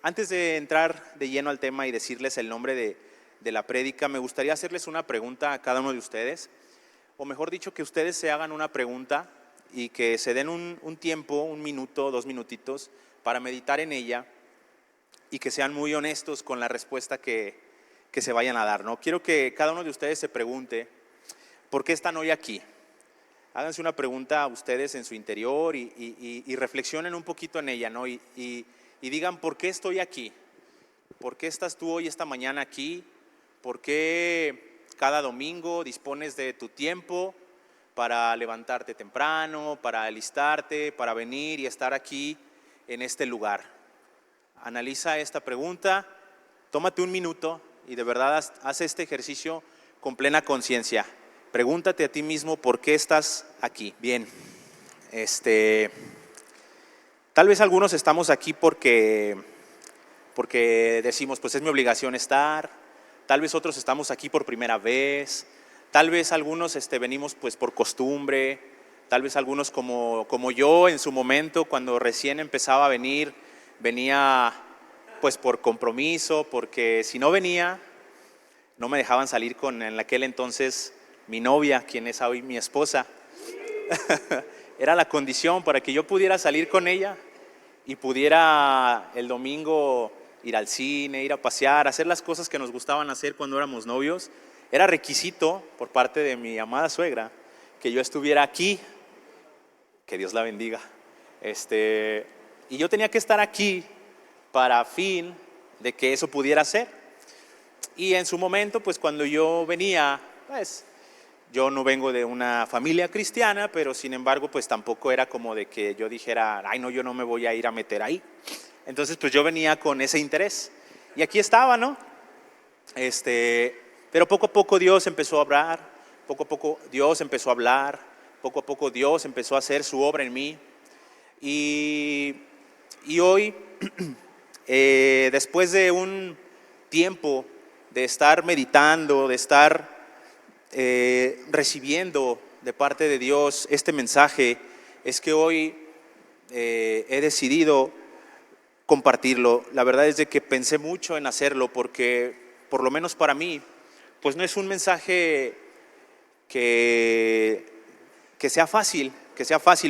Antes de entrar de lleno al tema y decirles el nombre de la prédica, me gustaría hacerles una pregunta a cada uno de ustedes, o mejor dicho, que ustedes se hagan una pregunta y que se den un tiempo, 1 minuto, 2 minutitos, para meditar en ella y que sean muy honestos con la respuesta que se vayan a dar, ¿no? Quiero que cada uno de ustedes se pregunte, ¿por qué están hoy aquí? Háganse una pregunta a ustedes en su interior y reflexionen un poquito en ella, ¿no? Y digan, ¿por qué estoy aquí? ¿Por qué estás tú hoy, esta mañana aquí? ¿Por qué cada domingo dispones de tu tiempo para levantarte temprano, para alistarte, para venir y estar aquí en este lugar? Analiza esta pregunta, tómate 1 minuto y de verdad haz este ejercicio con plena conciencia. Pregúntate a ti mismo por qué estás aquí. Bien, tal vez algunos estamos aquí porque decimos, pues es mi obligación estar. Tal vez otros estamos aquí por primera vez. Tal vez algunos venimos pues por costumbre. Tal vez algunos como yo en su momento, cuando recién empezaba a venir, venía pues por compromiso, porque si no venía, no me dejaban salir con en aquel entonces mi novia, quien es hoy mi esposa. Era la condición para que yo pudiera salir con ella y pudiera el domingo ir al cine, ir a pasear, hacer las cosas que nos gustaban hacer cuando éramos novios. Era requisito por parte de mi amada suegra que yo estuviera aquí, que Dios la bendiga. Y yo tenía que estar aquí para fin de que eso pudiera ser. Y en su momento, pues cuando yo venía, pues yo no vengo de una familia cristiana, pero sin embargo, pues tampoco era como de que yo dijera, ay no, yo no me voy a ir a meter ahí. Entonces, pues yo venía con ese interés. Y aquí estaba, ¿no? Pero poco a poco Dios empezó a hablar, poco a poco Dios empezó a hablar, poco a poco Dios empezó a hacer su obra en mí. Y hoy, después de un tiempo de estar meditando, de estar recibiendo de parte de Dios este mensaje, es que hoy he decidido compartirlo. La verdad es de que pensé mucho en hacerlo porque, por lo menos para mí, pues no es un mensaje que sea fácil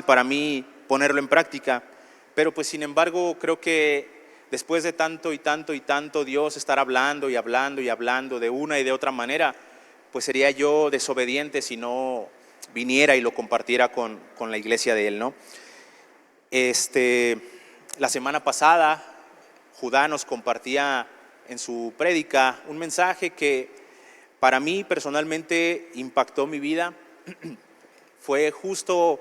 para mí ponerlo en práctica, pero pues sin embargo creo que después de tanto y tanto y tanto Dios estar hablando y hablando y hablando de una y de otra manera, pues sería yo desobediente si no viniera y lo compartiera con la iglesia de Él, ¿no? La semana pasada, Judá nos compartía en su prédica un mensaje que para mí personalmente impactó mi vida. Fue justo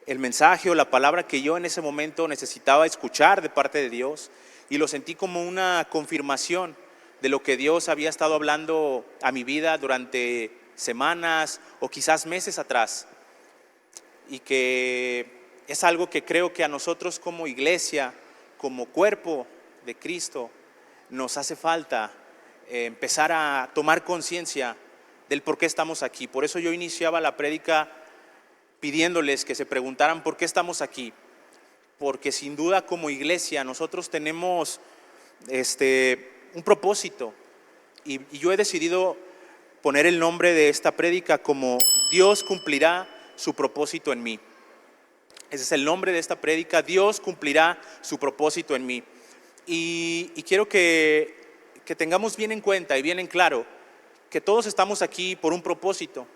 el mensaje o la palabra que yo en ese momento necesitaba escuchar de parte de Dios, y lo sentí como una confirmación de lo que Dios había estado hablando a mi vida durante semanas o quizás meses atrás, y que es algo que creo que a nosotros como iglesia, como cuerpo de Cristo, nos hace falta empezar a tomar conciencia del por qué estamos aquí. Por eso yo iniciaba la prédica pidiéndoles que se preguntaran por qué estamos aquí, porque sin duda como iglesia nosotros tenemos un propósito, y yo he decidido poner el nombre de esta prédica como Dios cumplirá su propósito en mí. Ese es el nombre de esta prédica, Dios cumplirá su propósito en mí. Y quiero que tengamos bien en cuenta y bien en claro que todos estamos aquí por un propósito.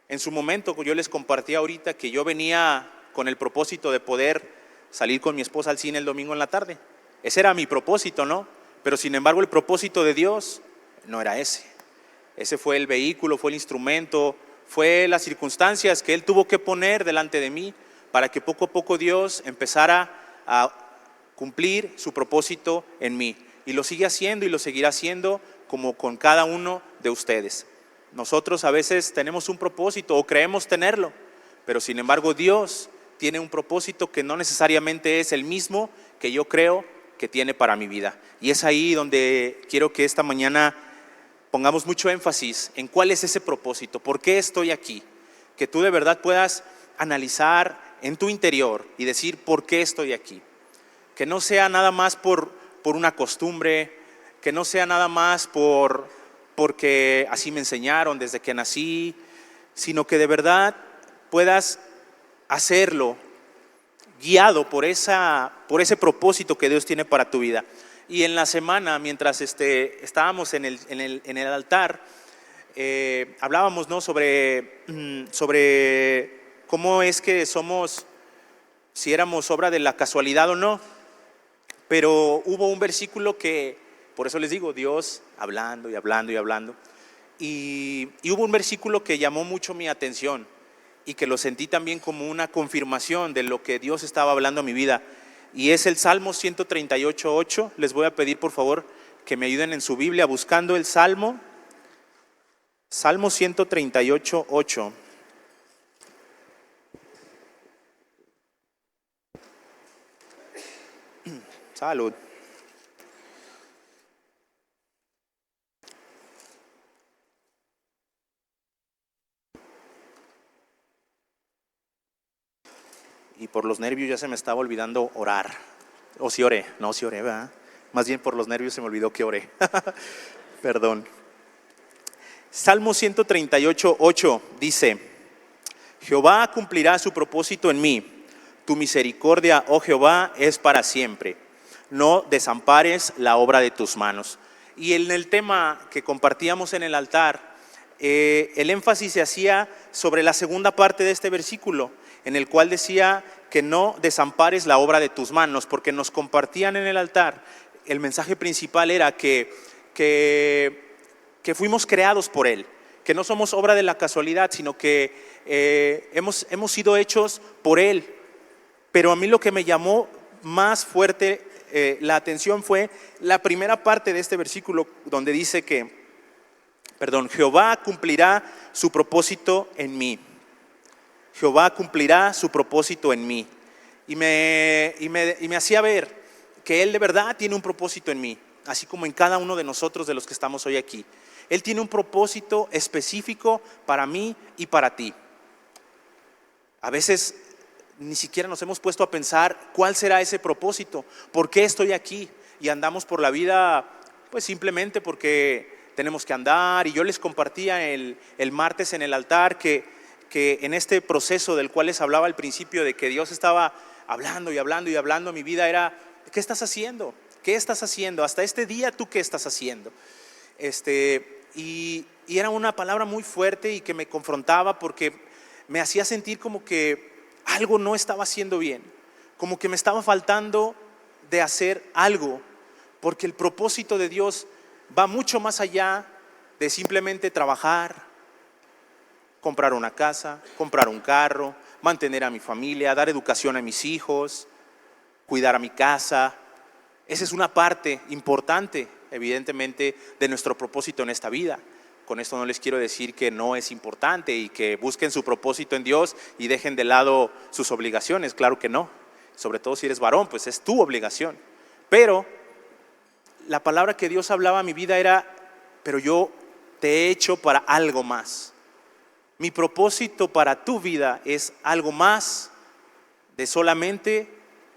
En su momento yo les compartí ahorita que yo venía con el propósito de poder salir con mi esposa al cine el domingo en la tarde. Ese era mi propósito, ¿no? Pero sin embargo el propósito de Dios no era ese. Ese fue el vehículo, fue el instrumento, fue las circunstancias que Él tuvo que poner delante de mí para que poco a poco Dios empezara a cumplir su propósito en mí. Y lo sigue haciendo y lo seguirá haciendo como con cada uno de ustedes. Nosotros a veces tenemos un propósito o creemos tenerlo, pero sin embargo Dios tiene un propósito que no necesariamente es el mismo que yo creo que tiene para mi vida. Y es ahí donde quiero que esta mañana pongamos mucho énfasis en cuál es ese propósito, por qué estoy aquí. Que tú de verdad puedas analizar en tu interior y decir por qué estoy aquí. Que no sea nada más por por una costumbre, que no sea nada más porque así me enseñaron desde que nací, sino que de verdad puedas hacerlo guiado por ese propósito que Dios tiene para tu vida. Y en la semana, mientras estábamos en el altar, hablábamos, ¿no?, sobre cómo es que somos, si éramos obra de la casualidad o no. Pero hubo un versículo que, por eso les digo, Dios hablando y hablando y hablando. Y hubo un versículo que llamó mucho mi atención y que lo sentí también como una confirmación de lo que Dios estaba hablando a mi vida. Y es el Salmo 138:8. Les voy a pedir, por favor, que me ayuden en su Biblia buscando el Salmo 138:8. Salud. Y por los nervios ya se me estaba olvidando orar. O si oré, no, si oré, ¿verdad? Más bien por los nervios se me olvidó que oré. Perdón. Salmo 138:8 dice: Jehová cumplirá su propósito en mí. Tu misericordia, oh Jehová, es para siempre. No desampares la obra de tus manos. Y en el tema que compartíamos en el altar, el énfasis se hacía sobre la segunda parte de este versículo, en el cual decía que no desampares la obra de tus manos, porque nos compartían en el altar, el mensaje principal era que fuimos creados por Él, que no somos obra de la casualidad, sino que hemos sido hechos por Él. Pero a mí lo que me llamó más fuerte la atención fue la primera parte de este versículo, donde dice Jehová cumplirá su propósito en mí. Jehová cumplirá su propósito en mí. Y me hacía ver que Él de verdad tiene un propósito en mí, así como en cada uno de nosotros de los que estamos hoy aquí. Él tiene un propósito específico para mí y para ti. A veces ni siquiera nos hemos puesto a pensar cuál será ese propósito, por qué estoy aquí, y andamos por la vida pues simplemente porque tenemos que andar. Y yo les compartía el martes en el altar que en este proceso del cual les hablaba al principio, de que Dios estaba hablando y hablando y hablando a mi vida, era: ¿qué estás haciendo? ¿Qué estás haciendo? Hasta este día, ¿tú qué estás haciendo? Y era una palabra muy fuerte y que me confrontaba, porque me hacía sentir como que algo no estaba haciendo bien, como que me estaba faltando de hacer algo, porque el propósito de Dios va mucho más allá de simplemente trabajar, comprar una casa, comprar un carro, mantener a mi familia, dar educación a mis hijos, cuidar a mi casa. Esa es una parte importante, evidentemente, de nuestro propósito en esta vida. Con esto no les quiero decir que no es importante y que busquen su propósito en Dios y dejen de lado sus obligaciones. Claro que no. Sobre todo si eres varón, pues es tu obligación. Pero la palabra que Dios hablaba a mi vida era: pero yo te he hecho para algo más. Mi propósito para tu vida es algo más de solamente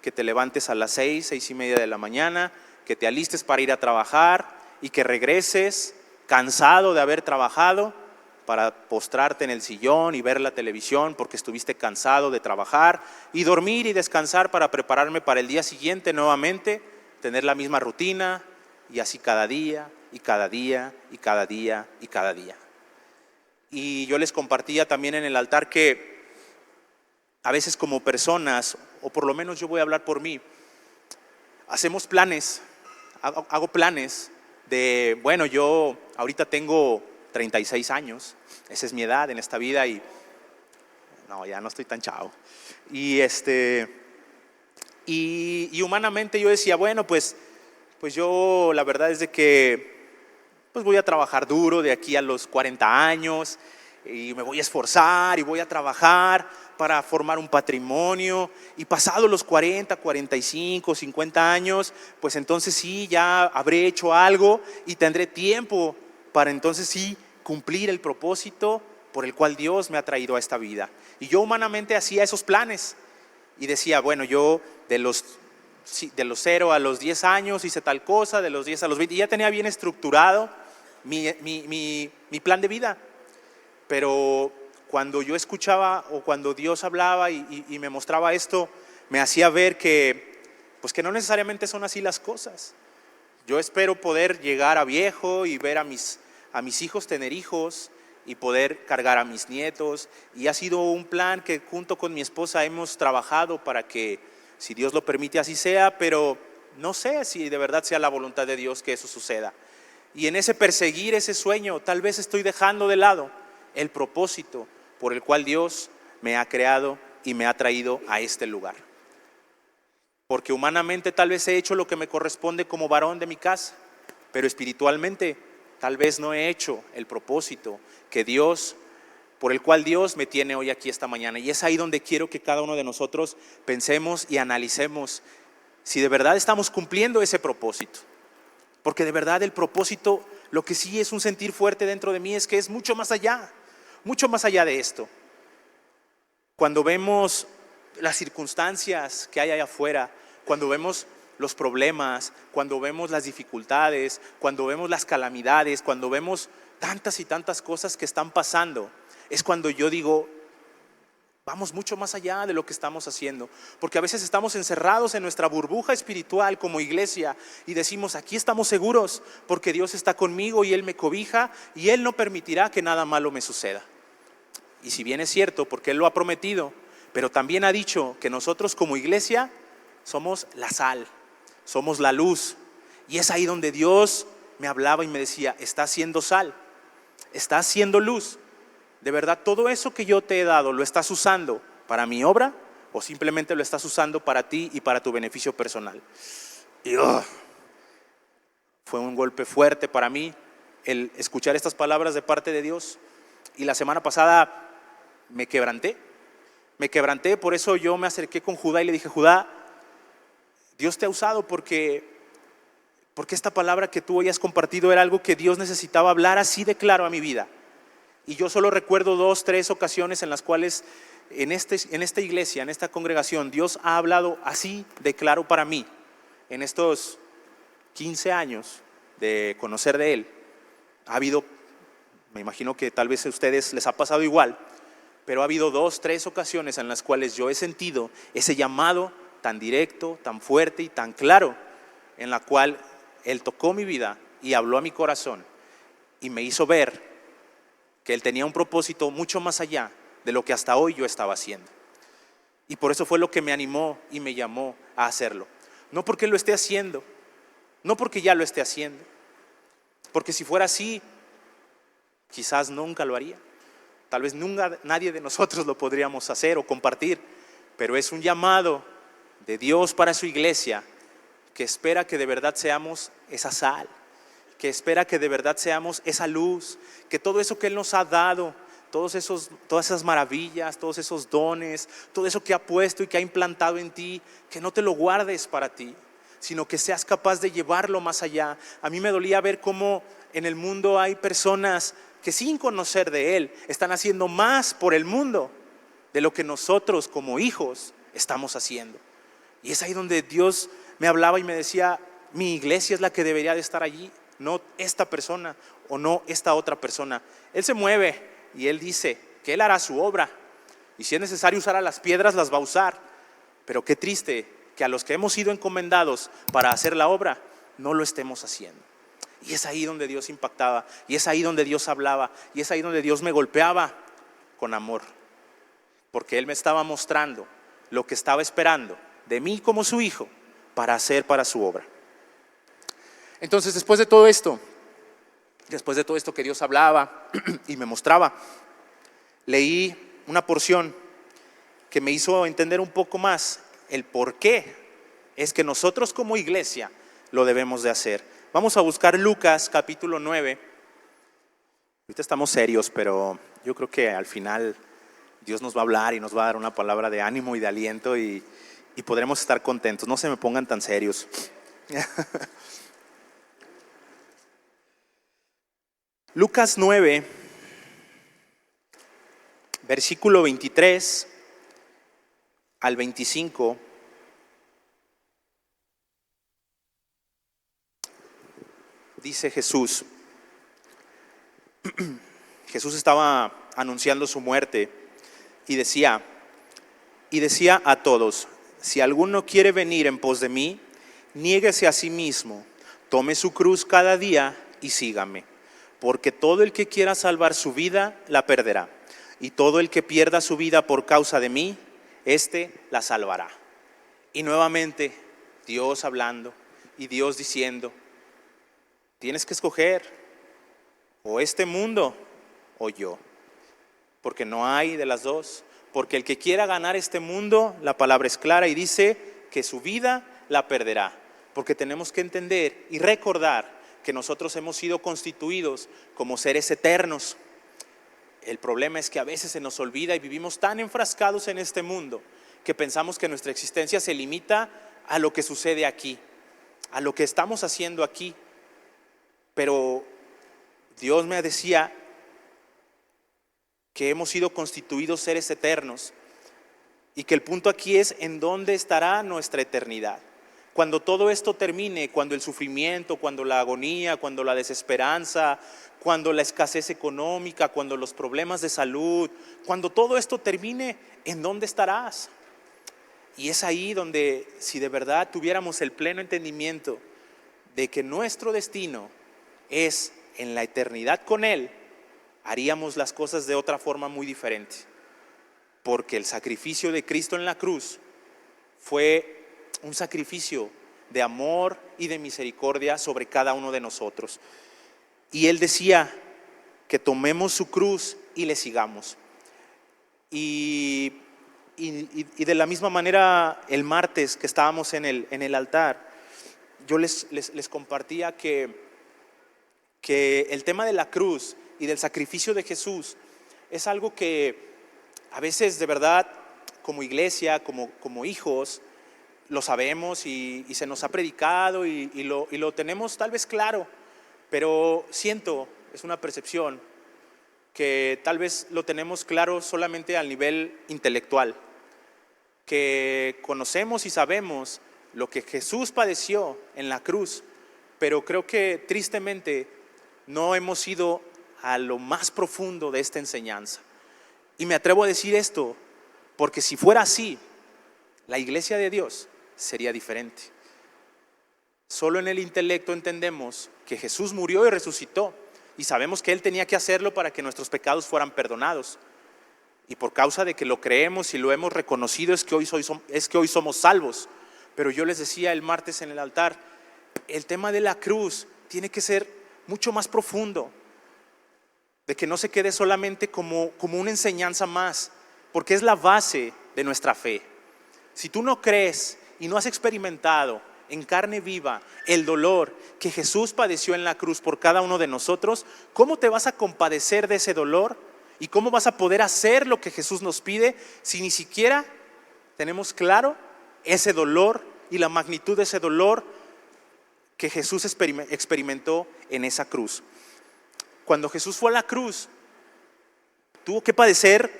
que te levantes a las 6:30 de la mañana, que te alistes para ir a trabajar y que regreses cansado de haber trabajado, para postrarte en el sillón y ver la televisión porque estuviste cansado de trabajar, y dormir y descansar para prepararme para el día siguiente nuevamente, tener la misma rutina, y así cada día y cada día y cada día y cada día. Y yo les compartía también en el altar que a veces, como personas, o por lo menos yo voy a hablar por mí, hacemos planes, hago planes de, bueno, yo ahorita tengo 36 años, esa es mi edad en esta vida, y no, ya no estoy tan chavo. Y humanamente yo decía, bueno, pues yo la verdad es de que pues voy a trabajar duro de aquí a los 40 años, y me voy a esforzar y voy a trabajar para formar un patrimonio, y pasado los 40, 45, 50 años, pues entonces sí, ya habré hecho algo y tendré tiempo para entonces sí cumplir el propósito por el cual Dios me ha traído a esta vida. Y yo humanamente hacía esos planes y decía, bueno, yo de los de los 0 a los 10 años hice tal cosa, de los 10 a los 20, y ya tenía bien estructurado mi plan de vida. Pero cuando yo escuchaba o cuando Dios hablaba y me mostraba esto, me hacía ver pues que no necesariamente son así las cosas. Yo espero poder llegar a viejo y ver a mis hijos tener hijos y poder cargar a mis nietos, y ha sido un plan que junto con mi esposa hemos trabajado para que, si Dios lo permite, así sea, pero no sé si de verdad sea la voluntad de Dios que eso suceda. Y en ese perseguir ese sueño, tal vez estoy dejando de lado el propósito por el cual Dios me ha creado y me ha traído a este lugar. Porque humanamente tal vez he hecho lo que me corresponde como varón de mi casa, pero espiritualmente tal vez no he hecho el propósito por el cual Dios me tiene hoy aquí esta mañana. Y es ahí donde quiero que cada uno de nosotros pensemos y analicemos si de verdad estamos cumpliendo ese propósito. Porque de verdad el propósito, lo que sí es un sentir fuerte dentro de mí, es que es mucho más allá de esto. Cuando vemos las circunstancias que hay allá afuera, cuando vemos los problemas, cuando vemos las dificultades, cuando vemos las calamidades, cuando vemos tantas y tantas cosas que están pasando, es cuando yo digo, vamos mucho más allá de lo que estamos haciendo. Porque a veces estamos encerrados en nuestra burbuja espiritual como iglesia y decimos, aquí estamos seguros porque Dios está conmigo y Él me cobija y Él no permitirá que nada malo me suceda. Y si bien es cierto, porque Él lo ha prometido, pero también ha dicho que nosotros como iglesia somos la sal, somos la luz. Y es ahí donde Dios me hablaba y me decía, estás siendo sal, estás siendo luz. De verdad, todo eso que yo te he dado, ¿lo estás usando para mi obra o simplemente lo estás usando para ti y para tu beneficio personal? Y fue un golpe fuerte para mí el escuchar estas palabras de parte de Dios. Y la semana pasada me quebranté, por eso yo me acerqué con Judá y le dije, Judá, Dios te ha usado porque esta palabra que tú hoy has compartido era algo que Dios necesitaba hablar así de claro a mi vida. Y yo solo recuerdo 2, 3 ocasiones en las cuales en esta iglesia, en esta congregación, Dios ha hablado así de claro para mí. En estos 15 años de conocer de Él, ha habido, me imagino que tal vez a ustedes les ha pasado igual, pero ha habido 2, 3 ocasiones en las cuales yo he sentido ese llamado tan directo, tan fuerte y tan claro, en la cual Él tocó mi vida y habló a mi corazón y me hizo ver que Él tenía un propósito mucho más allá de lo que hasta hoy yo estaba haciendo. Y por eso fue lo que me animó y me llamó a hacerlo. No porque lo esté haciendo, no porque ya lo esté haciendo, porque si fuera así, quizás nunca lo haría. Tal vez nunca nadie de nosotros lo podríamos hacer o compartir, pero es un llamado de Dios para su iglesia que espera que de verdad seamos esa sal, que espera que de verdad seamos esa luz, que todo eso que Él nos ha dado, todas esas maravillas, todos esos dones, todo eso que ha puesto y que ha implantado en ti, que no te lo guardes para ti, sino que seas capaz de llevarlo más allá. A mí me dolía ver cómo en el mundo hay personas que sin conocer de Él están haciendo más por el mundo de lo que nosotros como hijos estamos haciendo. Y es ahí donde Dios me hablaba y me decía, mi iglesia es la que debería de estar allí, no esta persona o no esta otra persona. Él se mueve y Él dice que Él hará su obra, y si es necesario usar a las piedras, las va a usar. Pero qué triste que a los que hemos sido encomendados para hacer la obra no lo estemos haciendo. Y es ahí donde Dios impactaba, y es ahí donde Dios hablaba, y es ahí donde Dios me golpeaba con amor, porque Él me estaba mostrando lo que estaba esperando de mí como su hijo para hacer para su obra. Entonces, después de todo esto que Dios hablaba y me mostraba, leí una porción que me hizo entender un poco más el por qué es que nosotros como iglesia lo debemos de hacer. Vamos a buscar Lucas capítulo 9. Ahorita estamos serios, pero yo creo que al final Dios nos va a hablar y nos va a dar una palabra de ánimo y de aliento, y podremos estar contentos. No se me pongan tan serios. Lucas 9, versículo 23 al 25. dice Jesús. Jesús estaba anunciando su muerte y decía a todos: si alguno quiere venir en pos de mí, niéguese a sí mismo, tome su cruz cada día y sígame. Porque todo el que quiera salvar su vida, la perderá. Y todo el que pierda su vida por causa de mí, éste la salvará. Y nuevamente Dios hablando y Dios diciendo: tienes que escoger o este mundo o yo. Porque no hay de las dos. Porque el que quiera ganar este mundo, la palabra es clara y dice que su vida la perderá. Porque tenemos que entender y recordar que nosotros hemos sido constituidos como seres eternos. El problema es que a veces se nos olvida y vivimos tan enfrascados en este mundo que pensamos que nuestra existencia se limita a lo que sucede aquí, a lo que estamos haciendo aquí. Pero Dios me decía que hemos sido constituidos seres eternos y que el punto aquí es en dónde estará nuestra eternidad. Cuando todo esto termine, cuando el sufrimiento, cuando la agonía, cuando la desesperanza, cuando la escasez económica, cuando los problemas de salud, cuando todo esto termine, ¿en dónde estarás? Y es ahí donde, si de verdad tuviéramos el pleno entendimiento de que nuestro destino es en la eternidad con Él, haríamos las cosas de otra forma muy diferente. Porque el sacrificio de Cristo en la cruz fue un sacrificio de amor y de misericordia sobre cada uno de nosotros. Y Él decía que tomemos su cruz y le sigamos. Y de la misma manera, el martes que estábamos en el altar, yo les compartía que el tema de la cruz y del sacrificio de Jesús es algo que a veces de verdad, como iglesia, como hijos, lo sabemos y se nos ha predicado y lo tenemos tal vez claro, pero siento, es una percepción, que tal vez lo tenemos claro solamente al nivel intelectual, que conocemos y sabemos lo que Jesús padeció en la cruz, pero creo que tristemente no hemos ido a lo más profundo de esta enseñanza. Y me atrevo a decir esto porque si fuera así, la iglesia de Dios sería diferente. Solo en el intelecto entendemos que Jesús murió y resucitó y sabemos que Él tenía que hacerlo para que nuestros pecados fueran perdonados. Y por causa de que lo creemos y lo hemos reconocido es que hoy somos salvos. Pero yo les decía el martes en el altar, el tema de la cruz tiene que ser mucho más profundo, de que no se quede solamente como una enseñanza más, porque es la base de nuestra fe. Si tú no crees y no has experimentado en carne viva el dolor que Jesús padeció en la cruz por cada uno de nosotros, ¿cómo te vas a compadecer de ese dolor? ¿Y cómo vas a poder hacer lo que Jesús nos pide si ni siquiera tenemos claro ese dolor y la magnitud de ese dolor que Jesús experimentó en esa cruz? Cuando Jesús fue a la cruz, tuvo que padecer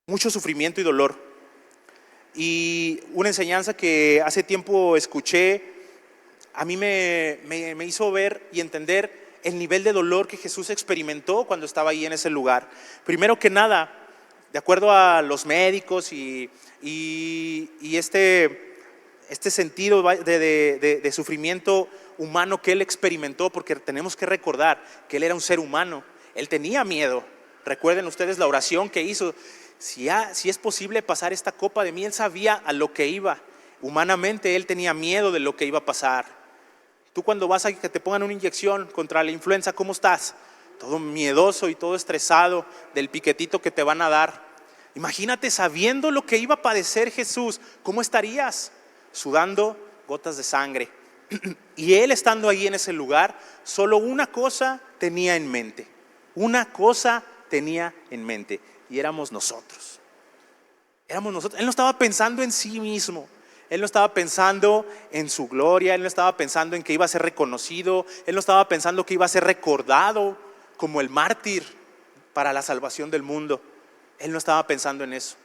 mucho sufrimiento y dolor. Y una enseñanza que hace tiempo escuché, a mí me hizo ver y entender el nivel de dolor que Jesús experimentó cuando estaba ahí en ese lugar. Primero que nada, de acuerdo a los médicos y este sentido de sufrimiento humano que Él experimentó, porque tenemos que recordar que Él era un ser humano, Él tenía miedo. Recuerden ustedes la oración que hizo: si es posible pasar esta copa de mí. Él sabía a lo que iba. Humanamente Él tenía miedo de lo que iba a pasar. Tú cuando vas a que te pongan una inyección contra la influenza, ¿cómo estás? Todo miedoso y todo estresado del piquetito que te van a dar. Imagínate sabiendo lo que iba a padecer Jesús, ¿cómo estarías? Sudando gotas de sangre. Y Él, estando ahí en ese lugar, solo una cosa tenía en mente. Una cosa tenía en mente, y éramos nosotros. Éramos nosotros. Él no estaba pensando en sí mismo. Él no estaba pensando en su gloria. Él no estaba pensando en que iba a ser reconocido. Él no estaba pensando que iba a ser recordado como el mártir para la salvación del mundo. Él no estaba pensando en eso,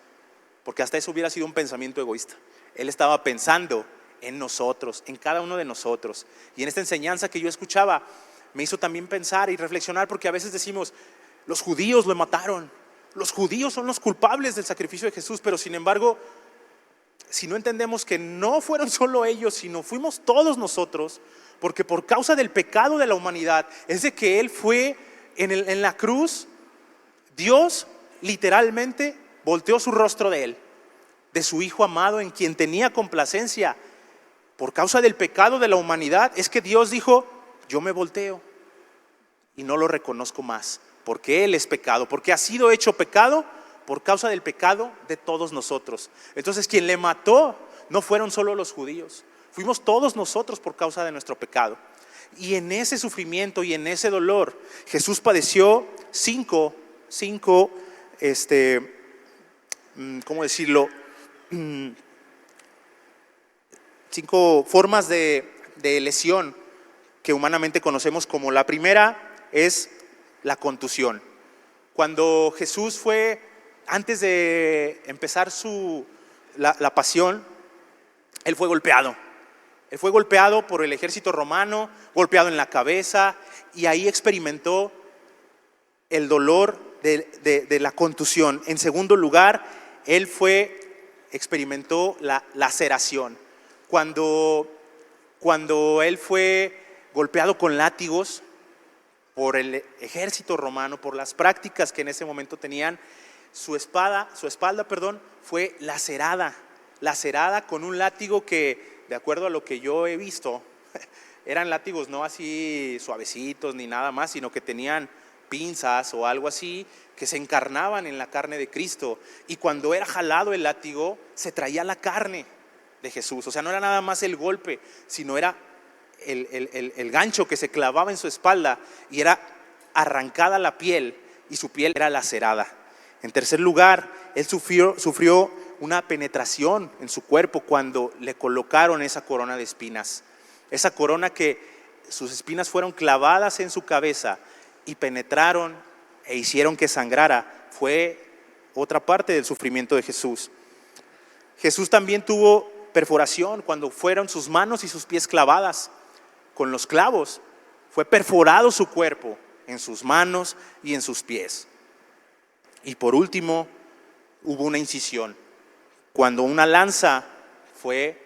porque hasta eso hubiera sido un pensamiento egoísta. Él estaba pensando en nosotros, en cada uno de nosotros. Y en esta enseñanza que yo escuchaba, me hizo también pensar y reflexionar, porque a veces decimos, los judíos lo mataron, los judíos son los culpables del sacrificio de Jesús, pero sin embargo, si no entendemos que no fueron solo ellos, sino fuimos todos nosotros, porque por causa del pecado de la humanidad, es de que Él fue en la cruz, Dios literalmente volteó su rostro de Él, de su Hijo amado en quien tenía complacencia. Por causa del pecado de la humanidad, es que Dios dijo, yo me volteo y no lo reconozco más, porque Él es pecado, porque ha sido hecho pecado por causa del pecado de todos nosotros. Entonces quien le mató no fueron solo los judíos, fuimos todos nosotros por causa de nuestro pecado. Y en ese sufrimiento y en ese dolor, Jesús padeció cinco, ¿cómo decirlo? 5 formas de lesión que humanamente conocemos como la primera es la contusión. Cuando Jesús fue, antes de empezar la pasión, Él fue golpeado. Él fue golpeado por el ejército romano, golpeado en la cabeza, y ahí experimentó el dolor de la contusión. En segundo lugar, Él experimentó la laceración. Cuando Él fue golpeado con látigos por el ejército romano, por las prácticas que en ese momento tenían, su espalda, fue lacerada con un látigo que, de acuerdo a lo que yo he visto, eran látigos no así suavecitos ni nada más, sino que tenían pinzas o algo así que se encarnaban en la carne de Cristo, y cuando era jalado el látigo se traía la carne de Jesús. O sea, no era nada más el golpe, sino era el gancho que se clavaba en su espalda y era arrancada la piel, y su piel era lacerada. En tercer lugar, Él sufrió una penetración en su cuerpo cuando le colocaron esa corona de espinas. Esa corona que sus espinas fueron clavadas en su cabeza y penetraron e hicieron que sangrara, fue otra parte del sufrimiento de Jesús. Jesús también tuvo perforación cuando fueron sus manos y sus pies clavadas con los clavos. Fue perforado su cuerpo en sus manos y en sus pies. Y por último, hubo una incisión cuando una lanza fue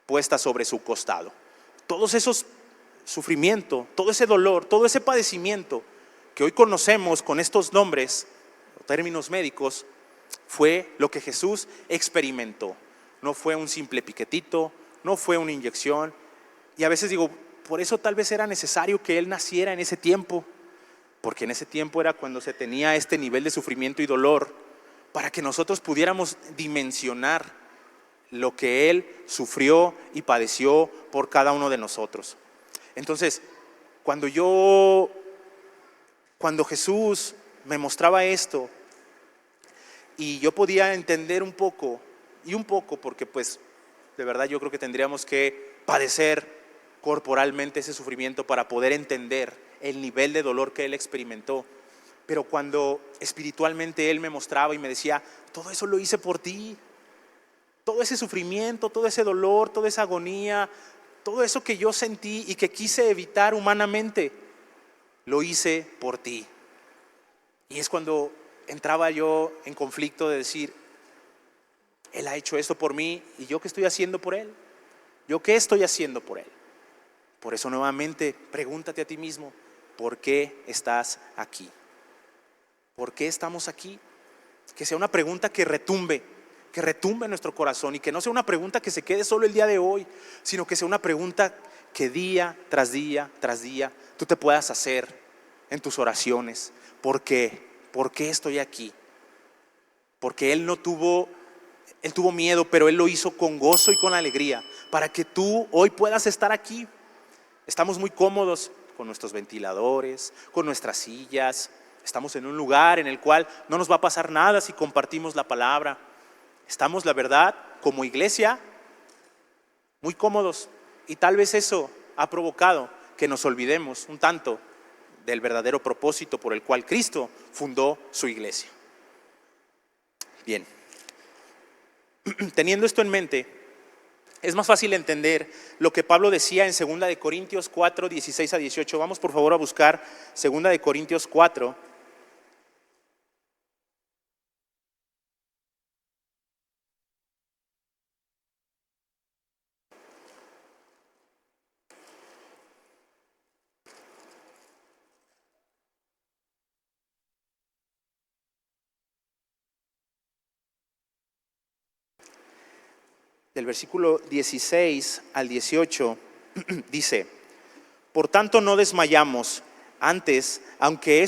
puesta sobre su costado. Todos esos sufrimientos, todo ese dolor, todo ese padecimiento que hoy conocemos con estos nombres o términos médicos, fue lo que Jesús experimentó. No fue un simple piquetito, no fue una inyección. Y a veces digo, por eso tal vez era necesario que Él naciera en ese tiempo, porque en ese tiempo era cuando se tenía este nivel de sufrimiento y dolor, para que nosotros pudiéramos dimensionar lo que Él sufrió y padeció por cada uno de nosotros. Entonces, cuando Jesús me mostraba esto y yo podía entender un poco, porque pues de verdad yo creo que tendríamos que padecer corporalmente ese sufrimiento para poder entender el nivel de dolor que Él experimentó. Pero cuando espiritualmente Él me mostraba y me decía, todo eso lo hice por ti, todo ese sufrimiento, todo ese dolor, toda esa agonía, todo eso que yo sentí y que quise evitar humanamente, lo hice por ti. Y es cuando entraba yo en conflicto de decir, Él ha hecho esto por mí, ¿y yo qué estoy haciendo por Él? ¿Yo qué estoy haciendo por Él? Por eso nuevamente pregúntate a ti mismo, ¿por qué estás aquí? ¿Por qué estamos aquí? Que sea una pregunta que retumbe en nuestro corazón, y que no sea una pregunta que se quede solo el día de hoy, sino que sea una pregunta que día tras día tras día tú te puedas hacer en tus oraciones. ¿Por qué? ¿Por qué estoy aquí? Porque Él tuvo miedo, pero Él lo hizo con gozo y con alegría, para que tú hoy puedas estar aquí. Estamos muy cómodos con nuestros ventiladores, con nuestras sillas. Estamos en un lugar en el cual no nos va a pasar nada si compartimos la palabra. Estamos, la verdad, como iglesia, muy cómodos, y tal vez eso ha provocado que nos olvidemos un tanto del verdadero propósito por el cual Cristo fundó su iglesia. Bien, teniendo esto en mente, es más fácil entender lo que Pablo decía en 2 Corintios 4, 16 a 18. Vamos por favor a buscar 2 Corintios 4. Del versículo 16 al 18 dice: por tanto no desmayamos, antes, aunque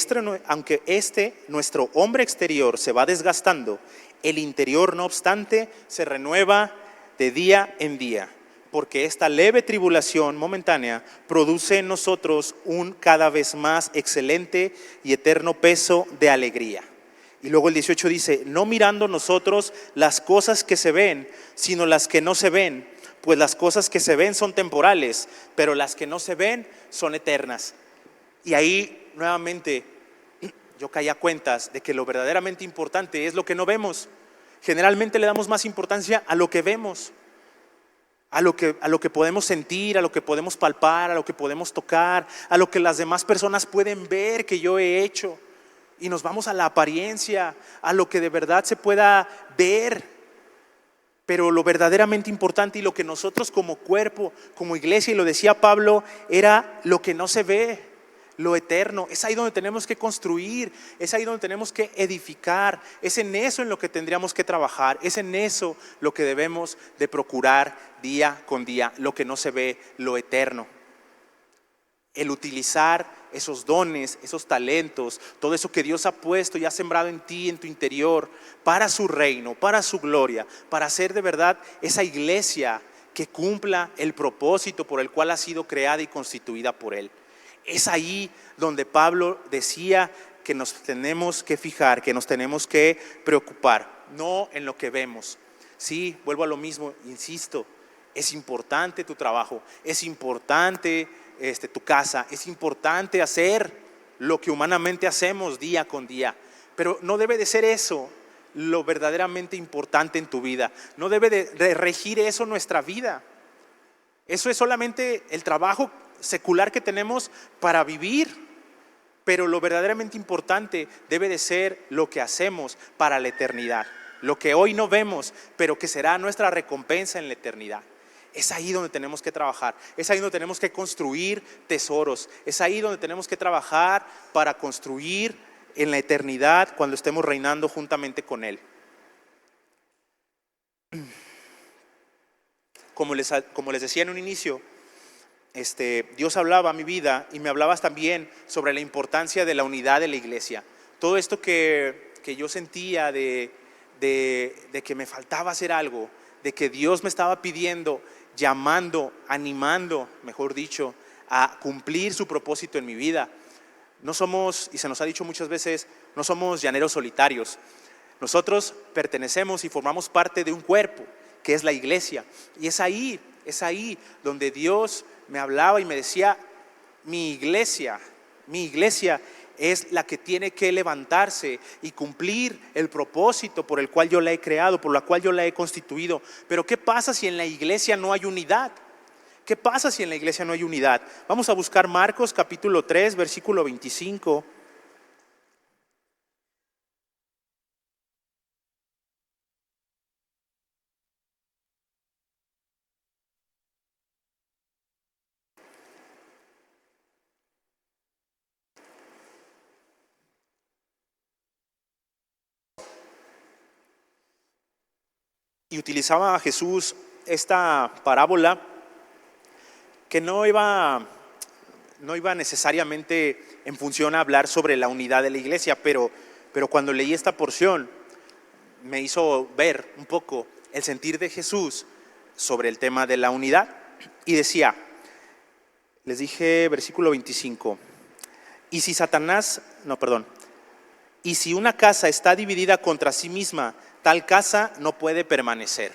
este nuestro hombre exterior se va desgastando, el interior no obstante se renueva de día en día, porque esta leve tribulación momentánea produce en nosotros un cada vez más excelente y eterno peso de alegría. Y luego el 18 dice: no mirando nosotros las cosas que se ven, sino las que no se ven, pues las cosas que se ven son temporales, pero las que no se ven son eternas. Y ahí nuevamente yo caí a cuentas de que lo verdaderamente importante es lo que no vemos. Generalmente le damos más importancia a lo que vemos, a lo que podemos sentir, a lo que podemos palpar, a lo que podemos tocar, a lo que las demás personas pueden ver que yo he hecho. Y nos vamos a la apariencia, a lo que de verdad se pueda ver. Pero lo verdaderamente importante y lo que nosotros como cuerpo, como iglesia, y lo decía Pablo, era lo que no se ve, lo eterno. Es ahí donde tenemos que construir, es ahí donde tenemos que edificar, es en eso en lo que tendríamos que trabajar, es en eso lo que debemos de procurar día con día, lo que no se ve, lo eterno. El utilizar esos dones, esos talentos, todo eso que Dios ha puesto y ha sembrado en ti, en tu interior, para su reino, para su gloria, para hacer de verdad esa iglesia que cumpla el propósito por el cual ha sido creada y constituida por Él. Es ahí donde Pablo decía que nos tenemos que fijar, que nos tenemos que preocupar, no en lo que vemos. Sí, vuelvo a lo mismo, insisto, es importante tu trabajo, es importante tu casa, es importante hacer lo que humanamente hacemos día con día, pero no debe de ser eso lo verdaderamente importante en tu vida, no debe de regir eso nuestra vida. Eso es solamente el trabajo secular que tenemos para vivir, pero lo verdaderamente importante debe de ser lo que hacemos para la eternidad, lo que hoy no vemos, pero que será nuestra recompensa en la eternidad. Es ahí donde tenemos que trabajar, es ahí donde tenemos que construir tesoros, es ahí donde tenemos que trabajar para construir en la eternidad cuando estemos reinando juntamente con Él. Como les decía en un inicio, Dios hablaba a mi vida y me hablabas también sobre la importancia de la unidad de la iglesia. Todo esto que yo sentía de que me faltaba hacer algo, de que Dios me estaba pidiendo, llamando, animando, mejor dicho, a cumplir su propósito en mi vida. No somos, y se nos ha dicho muchas veces, no somos llaneros solitarios. Nosotros pertenecemos y formamos parte de un cuerpo, que es la iglesia. Y es ahí donde Dios me hablaba y me decía: mi iglesia es la que tiene que levantarse y cumplir el propósito por el cual yo la he creado, por la cual yo la he constituido. Pero ¿qué pasa si en la iglesia no hay unidad? ¿Qué pasa si en la iglesia no hay unidad? Vamos a buscar Marcos capítulo 3, versículo 25. Y utilizaba a Jesús esta parábola que no iba necesariamente en función a hablar sobre la unidad de la iglesia, pero cuando leí esta porción me hizo ver un poco el sentir de Jesús sobre el tema de la unidad. Y decía, les dije versículo 25, y si una casa está dividida contra sí misma, tal casa no puede permanecer.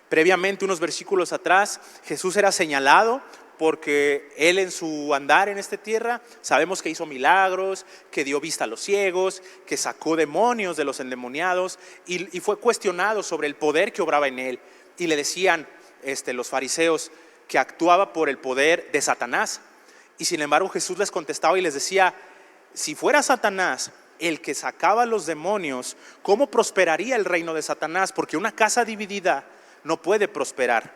Previamente, unos versículos atrás, Jesús era señalado porque Él en su andar en esta tierra, sabemos que hizo milagros, que dio vista a los ciegos, que sacó demonios de los endemoniados y fue cuestionado sobre el poder que obraba en Él. Y le decían, los fariseos que actuaba por el poder de Satanás. Y sin embargo Jesús les contestaba y les decía, si fuera Satanás el que sacaba a los demonios, ¿cómo prosperaría el reino de Satanás? Porque una casa dividida no puede prosperar.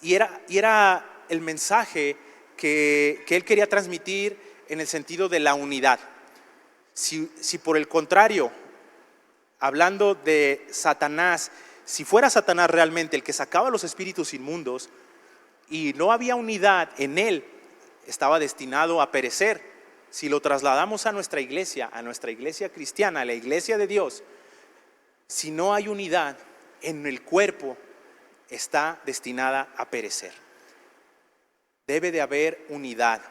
Y era el mensaje que él quería transmitir en el sentido de la unidad. Si por el contrario, hablando de Satanás, si fuera Satanás realmente el que sacaba los espíritus inmundos y no había unidad en él, estaba destinado a perecer. Si lo trasladamos a nuestra iglesia cristiana, a la iglesia de Dios, si no hay unidad en el cuerpo, está destinada a perecer. Debe de haber unidad,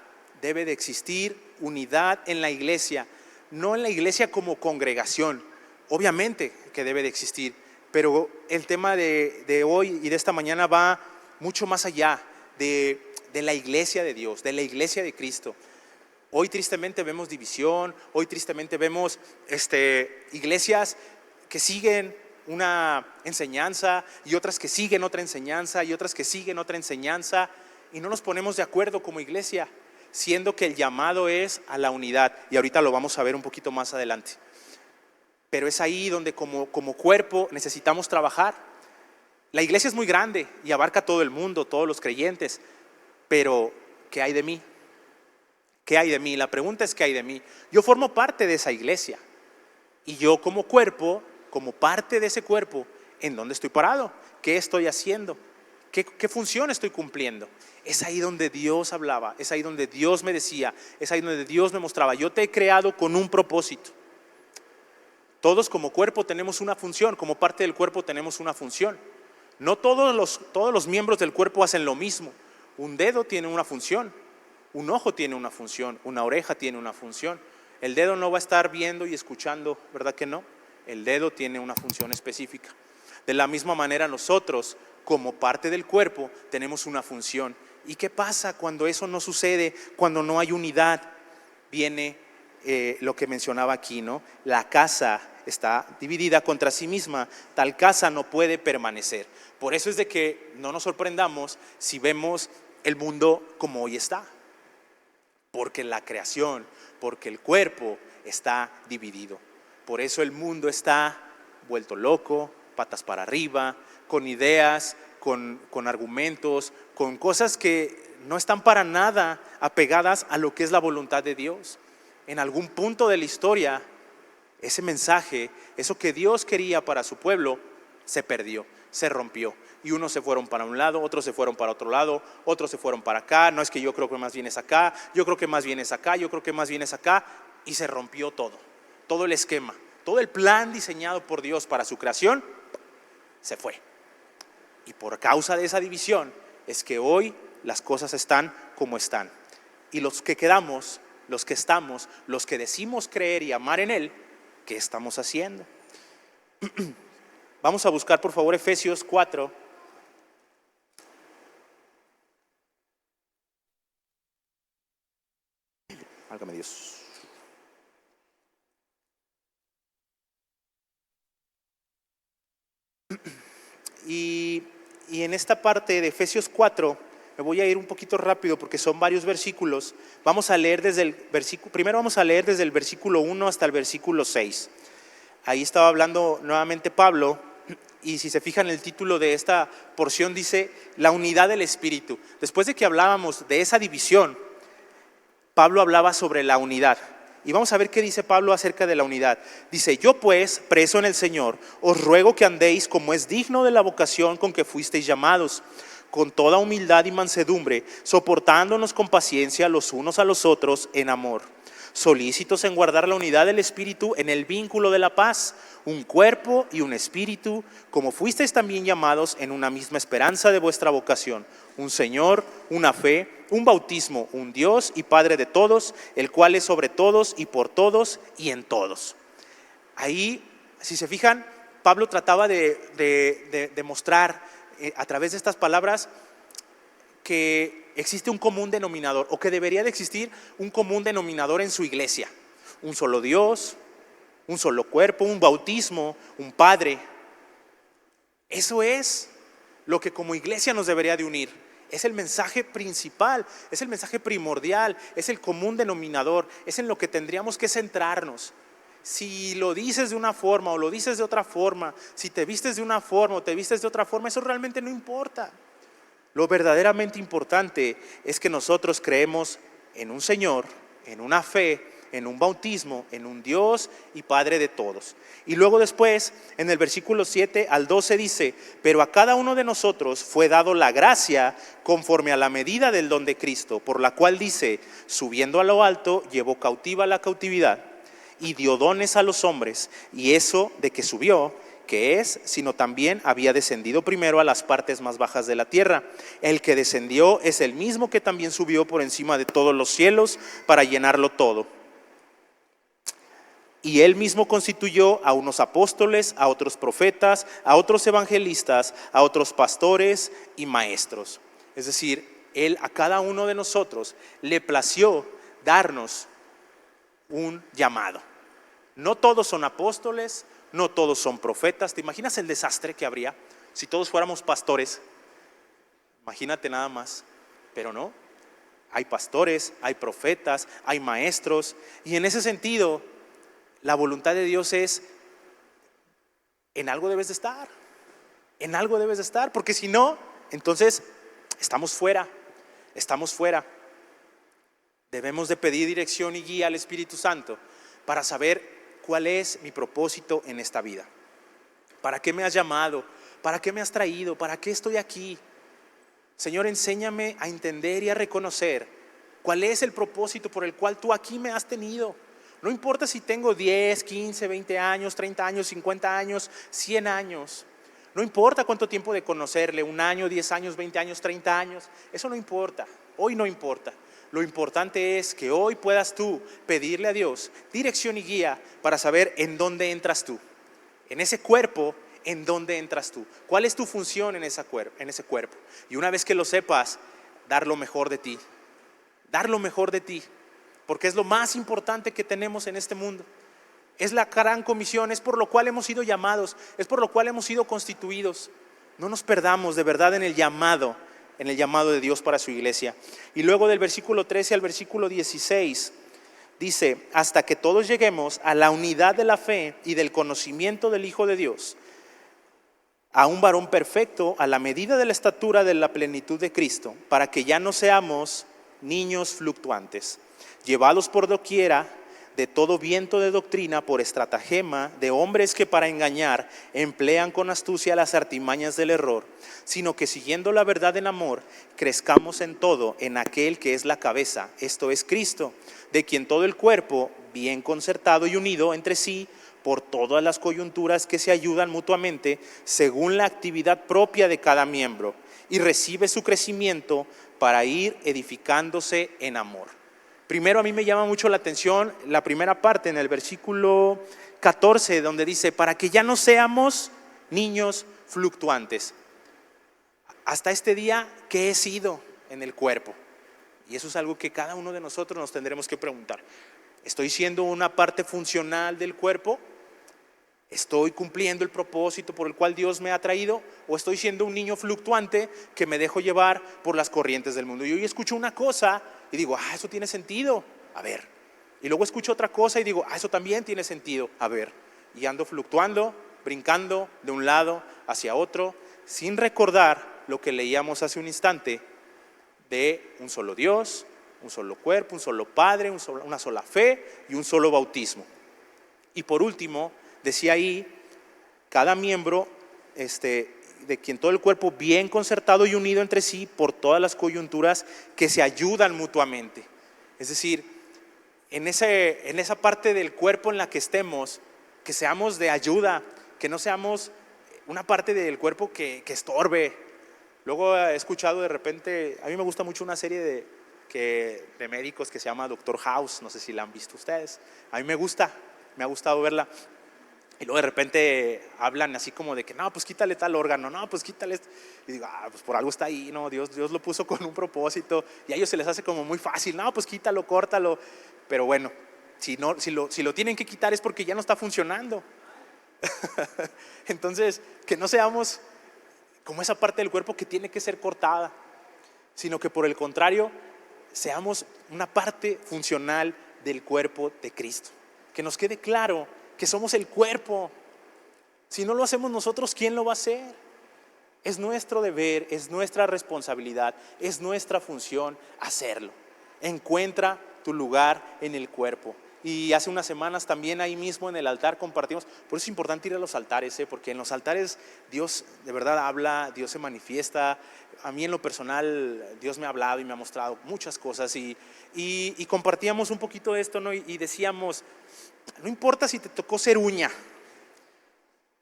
debe de existir unidad en la iglesia, no en la iglesia como congregación, obviamente que debe de existir, pero el tema de hoy y de esta mañana va mucho más allá de la iglesia de Dios, de la iglesia de Cristo. Hoy tristemente vemos división, hoy tristemente vemos iglesias que siguen una enseñanza y otras que siguen otra enseñanza y otras que siguen otra enseñanza, y no nos ponemos de acuerdo como iglesia, siendo que el llamado es a la unidad, y ahorita lo vamos a ver un poquito más adelante. Pero es ahí donde como cuerpo necesitamos trabajar. La iglesia es muy grande y abarca todo el mundo, todos los creyentes, pero ¿qué hay de mí? ¿Qué hay de mí? La pregunta es ¿qué hay de mí? Yo formo parte de esa iglesia y yo como cuerpo, como parte de ese cuerpo, ¿en dónde estoy parado? ¿Qué estoy haciendo? ¿Qué función estoy cumpliendo? Es ahí donde Dios hablaba, es ahí donde Dios me decía, es ahí donde Dios me mostraba, yo te he creado con un propósito. Todos como cuerpo tenemos una función, como parte del cuerpo tenemos una función. No todos los miembros del cuerpo hacen lo mismo. Un dedo tiene una función, un ojo tiene una función, una oreja tiene una función. El dedo no va a estar viendo y escuchando, ¿verdad que no? El dedo tiene una función específica. De la misma manera nosotros, como parte del cuerpo, tenemos una función. ¿Y qué pasa cuando eso no sucede? Cuando no hay unidad. Viene lo que mencionaba aquí, ¿no? La casa está dividida contra sí misma, tal casa no puede permanecer. Por eso es de que no nos sorprendamos si vemos el mundo como hoy está, porque la creación, porque el cuerpo está dividido. Por eso el mundo está vuelto loco, patas para arriba, con ideas, con argumentos, con cosas que no están para nada apegadas a lo que es la voluntad de Dios. En algún punto de la historia, ese mensaje, eso que Dios quería para su pueblo, se perdió, se rompió. Y unos se fueron para un lado, otros se fueron para otro lado, otros se fueron para acá. No es que yo creo que más bien es acá, yo creo que más bien es acá, yo creo que más bien es acá. Y se rompió todo el esquema, todo el plan diseñado por Dios para su creación, se fue. Y por causa de esa división es que hoy las cosas están como están. Y los que quedamos, los que estamos, los que decimos creer y amar en Él, ¿qué estamos haciendo? Vamos a buscar por favor Efesios 4. Válgame Dios. Y en esta parte de Efesios 4, me voy a ir un poquito rápido porque son varios versículos. Vamos a leer primero vamos a leer desde el versículo 1 hasta el versículo 6. Ahí estaba hablando nuevamente Pablo, y si se fijan el título de esta porción dice la unidad del Espíritu. Después de que hablábamos de esa división, Pablo hablaba sobre la unidad. Y vamos a ver qué dice Pablo acerca de la unidad. Dice: yo pues, preso en el Señor, os ruego que andéis como es digno de la vocación con que fuisteis llamados, con toda humildad y mansedumbre, soportándonos con paciencia los unos a los otros en amor, solícitos en guardar la unidad del Espíritu en el vínculo de la paz, un cuerpo y un espíritu, como fuisteis también llamados en una misma esperanza de vuestra vocación, un Señor, una fe, un bautismo, un Dios y Padre de todos, el cual es sobre todos y por todos y en todos. Ahí, si se fijan, Pablo trataba de mostrar a través de estas palabras que existe un común denominador, o que debería de existir un común denominador en su iglesia: un solo Dios, un solo cuerpo, un bautismo, un Padre. Eso es lo que como iglesia nos debería de unir. Es el mensaje principal, es el mensaje primordial, es el común denominador, es en lo que tendríamos que centrarnos. Si lo dices de una forma o lo dices de otra forma, si te vistes de una forma o te vistes de otra forma, eso realmente no importa. Lo verdaderamente importante es que nosotros creemos en un Señor, en una fe, en un bautismo, en un Dios y Padre de todos. Y luego después, en el versículo 7 al 12 dice: pero a cada uno de nosotros fue dado la gracia conforme a la medida del don de Cristo, por la cual dice: subiendo a lo alto, llevó cautiva la cautividad y dio dones a los hombres, y eso de que subió, que es, sino también había descendido primero a las partes más bajas de la tierra. El que descendió es el mismo que también subió por encima de todos los cielos para llenarlo todo. Y él mismo constituyó a unos apóstoles, a otros profetas, a otros evangelistas, a otros pastores y maestros. Es decir, él a cada uno de nosotros le plació darnos un llamado. No todos son apóstoles, no todos son profetas. ¿Te imaginas el desastre que habría si todos fuéramos pastores? Imagínate nada más. Pero no, hay pastores, hay profetas, hay maestros. Y en ese sentido, la voluntad de Dios es: en algo debes de estar, en algo debes de estar, porque si no, entonces estamos fuera. Debemos de pedir dirección y guía al Espíritu Santo para saber cuál es mi propósito en esta vida. ¿Para qué me has llamado? ¿Para qué me has traído? ¿Para qué estoy aquí? Señor, enséñame a entender y a reconocer cuál es el propósito por el cual tú aquí me has tenido. No importa si tengo 10, 15, 20 años, 30 años, 50 años, 100 años. No importa cuánto tiempo de conocerle, 1 año, 10 años, 20 años, 30 años. Eso no importa, hoy no importa. Lo importante es que hoy puedas tú pedirle a Dios dirección y guía para saber en dónde entras tú. En ese cuerpo, ¿en dónde entras tú? ¿Cuál es tu función en ese cuerpo? Y una vez que lo sepas, dar lo mejor de ti. Dar lo mejor de ti. Porque es lo más importante que tenemos en este mundo. Es la gran comisión, es por lo cual hemos sido llamados, es por lo cual hemos sido constituidos. No nos perdamos de verdad en el llamado de Dios para su iglesia. Y luego del versículo 13 al versículo 16 dice: hasta que todos lleguemos a la unidad de la fe y del conocimiento del Hijo de Dios, a un varón perfecto, a la medida de la estatura de la plenitud de Cristo, para que ya no seamos niños fluctuantes, llevados por doquiera de todo viento de doctrina por estratagema de hombres que para engañar emplean con astucia las artimañas del error, sino que siguiendo la verdad en amor, crezcamos en todo en aquel que es la cabeza, esto es Cristo, de quien todo el cuerpo, bien concertado y unido entre sí, por todas las coyunturas que se ayudan mutuamente, según la actividad propia de cada miembro, y recibe su crecimiento para ir edificándose en amor. Primero, a mí me llama mucho la atención la primera parte en el versículo 14, donde dice: para que ya no seamos niños fluctuantes. Hasta este día, ¿qué he sido en el cuerpo? Y eso es algo que cada uno de nosotros nos tendremos que preguntar. ¿Estoy siendo una parte funcional del cuerpo? ¿Estoy cumpliendo el propósito por el cual Dios me ha traído? ¿O estoy siendo un niño fluctuante que me dejo llevar por las corrientes del mundo? Y hoy escucho una cosa y digo: eso tiene sentido, a ver. Y luego escucho otra cosa y digo: eso también tiene sentido, a ver. Y ando fluctuando, brincando de un lado hacia otro, sin recordar lo que leíamos hace un instante de un solo Dios, un solo cuerpo, un solo Padre, una sola fe y un solo bautismo. Y por último, decía ahí: cada miembro de quien todo el cuerpo bien concertado y unido entre sí por todas las coyunturas que se ayudan mutuamente. Es decir, en esa parte del cuerpo en la que estemos, que seamos de ayuda, que no seamos una parte del cuerpo que estorbe. Luego he escuchado de repente, a mí me gusta mucho una serie de médicos que se llama Doctor House, no sé si la han visto ustedes. A mí me ha gustado verla. Y luego de repente hablan así como de que no, pues quítale tal órgano, no, pues quítale esto. Y digo: pues por algo está ahí, no, Dios lo puso con un propósito. Y a ellos se les hace como muy fácil, no, pues quítalo, córtalo. Pero bueno, si lo tienen que quitar es porque ya no está funcionando. Entonces, que no seamos como esa parte del cuerpo que tiene que ser cortada, sino que por el contrario, seamos una parte funcional del cuerpo de Cristo. Que nos quede claro que somos el cuerpo. Si no lo hacemos nosotros, ¿quién lo va a hacer? Es nuestro deber, es nuestra responsabilidad, es nuestra función hacerlo. Encuentra tu lugar en el cuerpo. Y hace unas semanas también ahí mismo en el altar compartimos. Por eso es importante ir a los altares, porque en los altares Dios de verdad habla, Dios se manifiesta. A mí en lo personal Dios me ha hablado y me ha mostrado muchas cosas y compartíamos un poquito de esto, ¿no? Y decíamos, no importa si te tocó ser uña,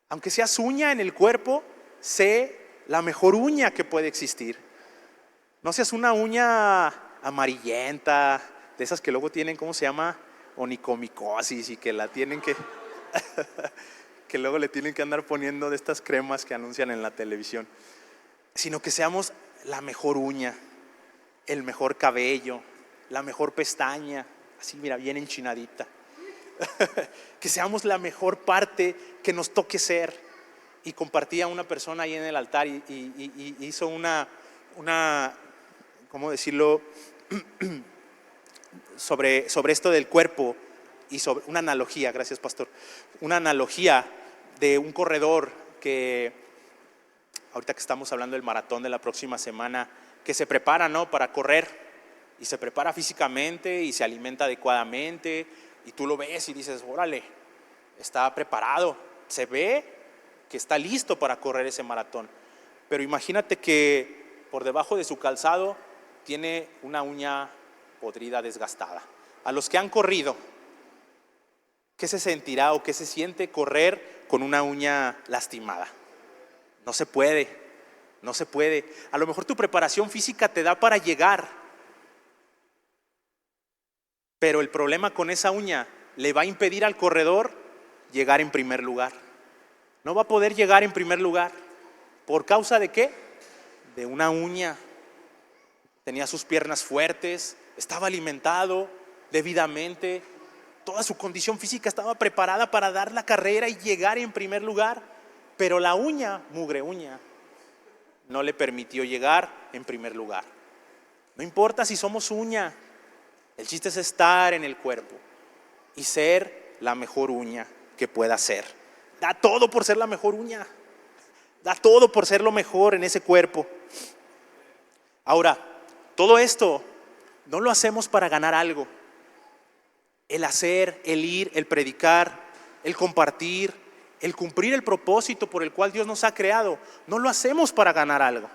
aunque seas uña en el cuerpo, sé la mejor uña que puede existir. No seas una uña amarillenta, de esas que luego tienen, ¿cómo se llama? Onicomicosis, y que la tienen que luego le tienen que andar poniendo de estas cremas que anuncian en la televisión. Sino que seamos la mejor uña, el mejor cabello, la mejor pestaña, así mira, bien enchinadita. Que seamos la mejor parte que nos toque ser. Y compartía una persona ahí en el altar y hizo una, ¿cómo decirlo? sobre esto del cuerpo y sobre una analogía, gracias pastor, una analogía de un corredor que, ahorita que estamos hablando del maratón de la próxima semana, que se prepara, ¿no?, para correr y se prepara físicamente y se alimenta adecuadamente y tú lo ves y dices, órale, está preparado, se ve que está listo para correr ese maratón. Pero imagínate que por debajo de su calzado tiene una uña podrida, desgastada. A los que han corrido, ¿qué se sentirá o qué se siente correr con una uña lastimada? No se puede, no se puede. A lo mejor tu preparación física te da para llegar, pero el problema con esa uña le va a impedir al corredor llegar en primer lugar. No va a poder llegar en primer lugar. ¿Por causa de qué? De una uña. Tenía sus piernas fuertes, estaba alimentado debidamente, toda su condición física estaba preparada para dar la carrera y llegar en primer lugar, pero la uña, mugre uña, no le permitió llegar en primer lugar. No importa si somos uña, el chiste es estar en el cuerpo y ser la mejor uña que pueda ser. Da todo por ser la mejor uña, da todo por ser lo mejor en ese cuerpo. Ahora, todo esto no lo hacemos para ganar algo. El hacer, el ir, el predicar, el compartir, el cumplir el propósito por el cual Dios nos ha creado, no lo hacemos para ganar algo,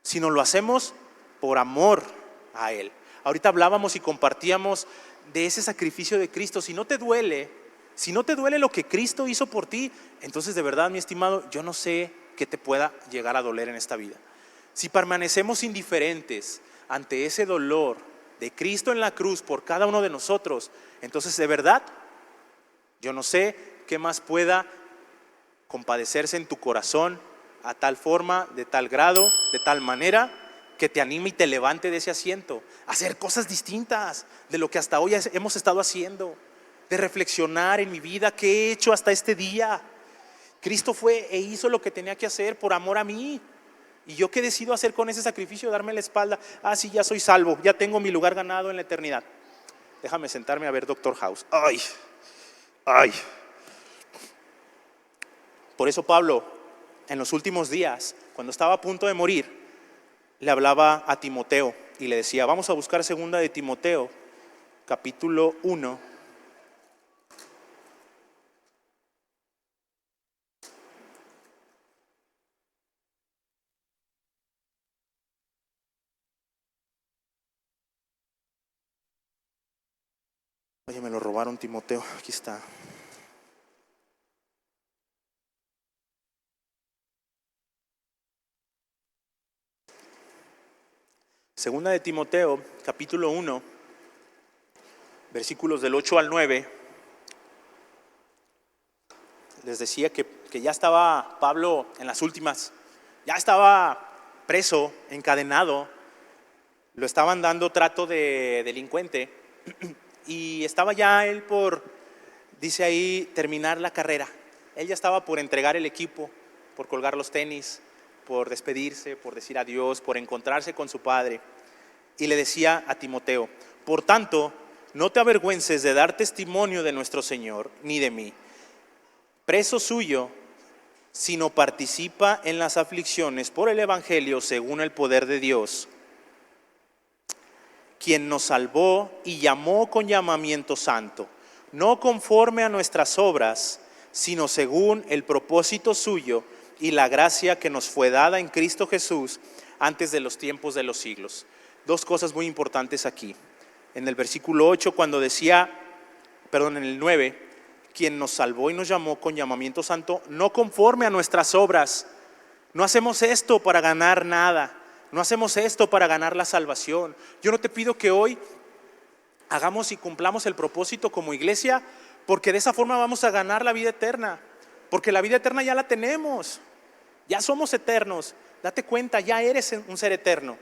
sino lo hacemos por amor a Él. Ahorita hablábamos y compartíamos de ese sacrificio de Cristo. Si no te duele lo que Cristo hizo por ti, entonces de verdad, mi estimado, yo no sé qué te pueda llegar a doler en esta vida. Si permanecemos indiferentes ante ese dolor de Cristo en la cruz por cada uno de nosotros, entonces de verdad, yo no sé qué más pueda compadecerse en tu corazón a tal forma, de tal grado, de tal manera que te anime y te levante de ese asiento, a hacer cosas distintas de lo que hasta hoy hemos estado haciendo, de reflexionar en mi vida, qué he hecho hasta este día. Cristo fue e hizo lo que tenía que hacer por amor a mí. ¿Y yo qué decido hacer con ese sacrificio? Darme la espalda. Ah, sí, ya soy salvo, ya tengo mi lugar ganado en la eternidad. Déjame sentarme a ver Doctor House. Ay. Por eso Pablo, en los últimos días, cuando estaba a punto de morir, le hablaba a Timoteo y le decía, vamos a buscar segunda de Timoteo, capítulo 1. Oye, me lo robaron, Timoteo, aquí está. Segunda de Timoteo, capítulo 1, versículos del 8 al 9. Les decía que ya estaba Pablo en las últimas, ya estaba preso, encadenado, lo estaban dando trato de delincuente y estaba ya él por, dice ahí, terminar la carrera. Él ya estaba por entregar el equipo, por colgar los tenis, por despedirse, por decir adiós, por encontrarse con su padre. Y le decía a Timoteo: por tanto, no te avergüences de dar testimonio de nuestro Señor, ni de mí, preso suyo, sino participa en las aflicciones por el Evangelio según el poder de Dios, quien nos salvó y llamó con llamamiento santo, no conforme a nuestras obras, sino según el propósito suyo y la gracia que nos fue dada en Cristo Jesús antes de los tiempos de los siglos. Dos cosas muy importantes aquí. En el versículo 8, cuando decía, en el 9, quien nos salvó y nos llamó con llamamiento santo, no conforme a nuestras obras. No hacemos esto para ganar nada. No hacemos esto para ganar la salvación. Yo no te pido que hoy hagamos y cumplamos el propósito como iglesia, porque de esa forma vamos a ganar la vida eterna. Porque la vida eterna ya la tenemos. Ya somos eternos. Date cuenta, ya eres un ser eterno.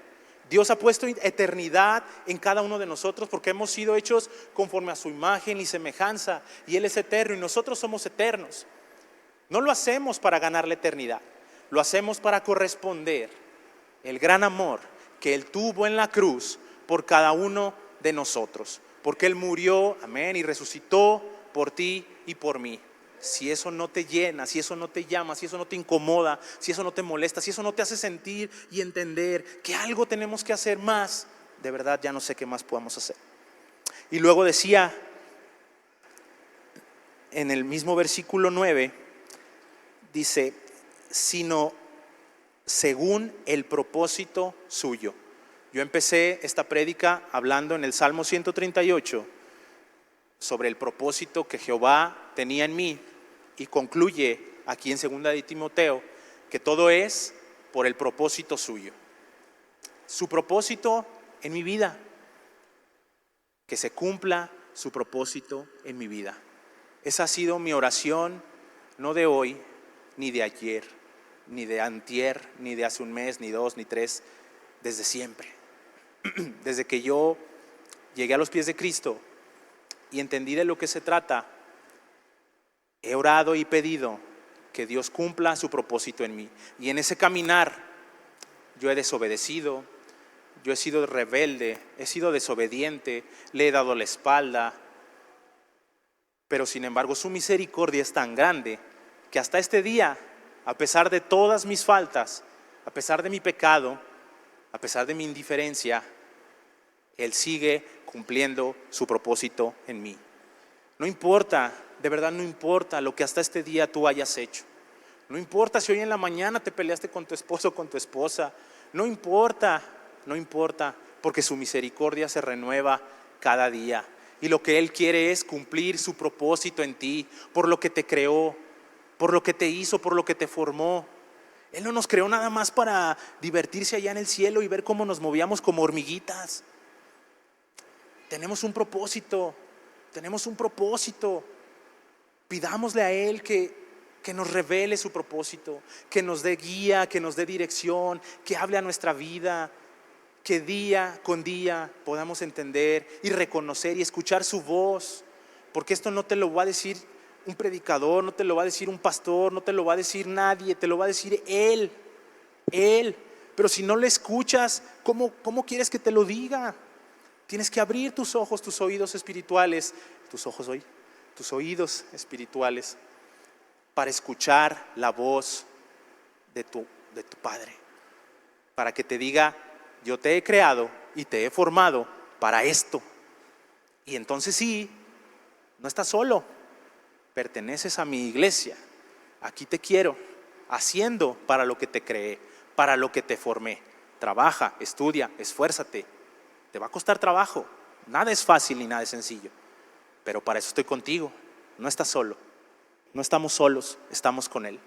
Dios ha puesto eternidad en cada uno de nosotros porque hemos sido hechos conforme a su imagen y semejanza. Y Él es eterno y nosotros somos eternos. No lo hacemos para ganar la eternidad. Lo hacemos para corresponder el gran amor que Él tuvo en la cruz por cada uno de nosotros. Porque Él murió, amén, y resucitó por ti y por mí. Si eso no te llena, si eso no te llama, si eso no te incomoda, si eso no te molesta, si eso no te hace sentir y entender que algo tenemos que hacer más, de verdad ya no sé qué más podamos hacer. Y luego decía en el mismo versículo 9, dice, sino según el propósito suyo. Yo empecé esta prédica hablando en el Salmo 138 sobre el propósito que Jehová tenía en mí, y concluye aquí en 2 de Timoteo que todo es por el propósito suyo. Su propósito en mi vida, que se cumpla su propósito en mi vida. Esa ha sido mi oración, no de hoy, ni de ayer, ni de antier, ni de hace un mes, ni 2, ni 3, desde siempre. Desde que yo llegué a los pies de Cristo y entendí de lo que se trata, he orado y pedido que Dios cumpla su propósito en mí. Y en ese caminar yo he desobedecido, yo he sido rebelde, he sido desobediente, le he dado la espalda. Pero sin embargo su misericordia es tan grande que hasta este día, a pesar de todas mis faltas, a pesar de mi pecado, a pesar de mi indiferencia, Él sigue cumpliendo su propósito en mí. No importa, de verdad no importa lo que hasta este día tú hayas hecho. No importa si hoy en la mañana te peleaste con tu esposo o con tu esposa. No importa, porque su misericordia se renueva cada día. Y lo que Él quiere es cumplir su propósito en ti, por lo que te creó, por lo que te hizo, por lo que te formó. Él no nos creó nada más para divertirse allá en el cielo y ver cómo nos movíamos como hormiguitas. Tenemos un propósito. Pidámosle a Él que nos revele su propósito, que nos dé guía, que nos dé dirección, que hable a nuestra vida, que día con día podamos entender y reconocer y escuchar su voz, porque esto no te lo va a decir un predicador, no te lo va a decir un pastor, no te lo va a decir nadie, te lo va a decir Él. Pero si no le escuchas, ¿cómo quieres que te lo diga? Tienes que abrir tus ojos, tus oídos espirituales, tus oídos espirituales para escuchar la voz de tu Padre, para que te diga, yo te he creado y te he formado para esto. Y entonces sí, no estás solo, perteneces a mi iglesia. Aquí te quiero, haciendo para lo que te creé, para lo que te formé. Trabaja, estudia, esfuérzate. Te va a costar trabajo, nada es fácil ni nada es sencillo, pero para eso estoy contigo. No estás solo, no estamos solos, estamos con Él.